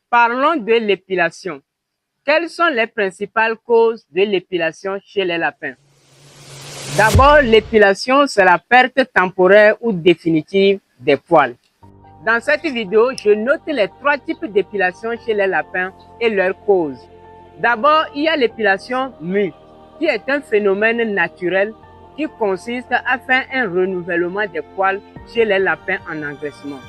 Parlons de l'épilation. Quelles sont les principales causes de l'épilation chez les lapins? D'abord, l'épilation, c'est la perte temporaire ou définitive des poils. Dans cette vidéo, je note les 3 types d'épilation chez les lapins et leurs causes. D'abord, il y a l'épilation mue, qui est un phénomène naturel qui consiste à faire un renouvellement des poils chez les lapins en engraissement.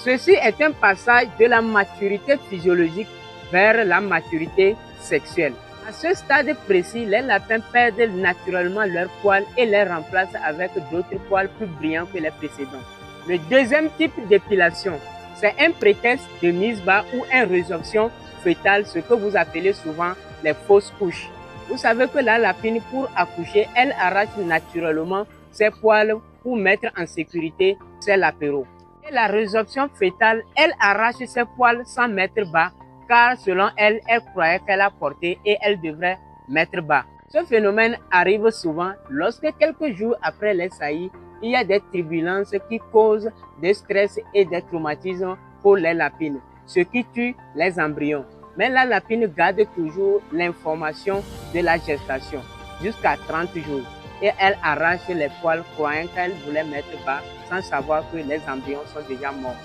Ceci est un passage de la maturité physiologique vers la maturité sexuelle. À ce stade précis, les lapins perdent naturellement leurs poils et les remplacent avec d'autres poils plus brillants que les précédents. Le deuxième type d'épilation, c'est un prétexte de mise bas ou une résorption fœtale, ce que vous appelez souvent les fausses couches. Vous savez que la lapine, pour accoucher, elle arrache naturellement ses poils pour mettre en sécurité ses latéraux. Et la résorption fœtale, elle arrache ses poils sans mettre bas, car selon elle, elle croyait qu'elle a porté et elle devrait mettre bas. Ce phénomène arrive souvent lorsque quelques jours après les saillies, il y a des turbulences qui causent des stress et des traumatismes pour les lapines, ce qui tue les embryons. Mais la lapine garde toujours l'information de la gestation jusqu'à 30 jours et elle arrache les poils croyant qu'elle voulait mettre bas sans savoir que les embryons sont déjà morts.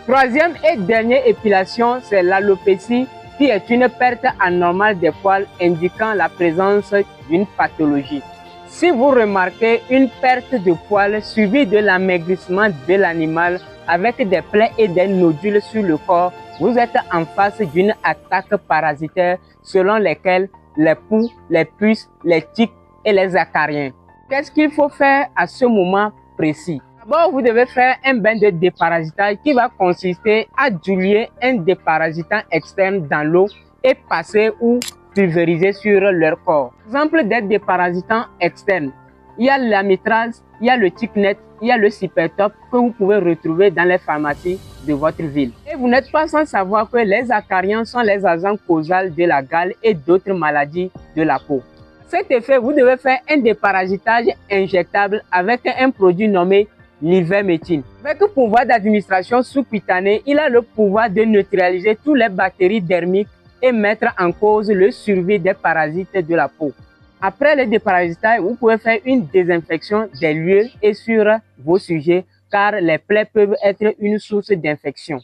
Troisième et dernière épilation, c'est l'alopécie qui est une perte anormale des poils indiquant la présence d'une pathologie. Si vous remarquez une perte de poils suivie de l'amaigrissement de l'animal avec des plaies et des nodules sur le corps, vous êtes en face d'une attaque parasitaire selon lesquelles les poux, les puces, les tiques et les acariens. Qu'est-ce qu'il faut faire à ce moment précis? D'abord, vous devez faire un bain de déparasitage qui va consister à diluer un déparasitant externe dans l'eau et passer ou pulvériser sur leur corps. Exemple des déparasitants externes, il y a l'amitrase, il y a le tic-net, il y a le cypertop que vous pouvez retrouver dans les pharmacies de votre ville. Et vous n'êtes pas sans savoir que les acariens sont les agents causaux de la gale et d'autres maladies de la peau. Cet effet, vous devez faire un déparasitage injectable avec un produit nommé l'ivermétine. Avec le pouvoir d'administration sous-cutanée, il a le pouvoir de neutraliser toutes les bactéries dermiques et mettre en cause le survie des parasites de la peau. Après le déparasitage, vous pouvez faire une désinfection des lieux et sur vos sujets car les plaies peuvent être une source d'infection.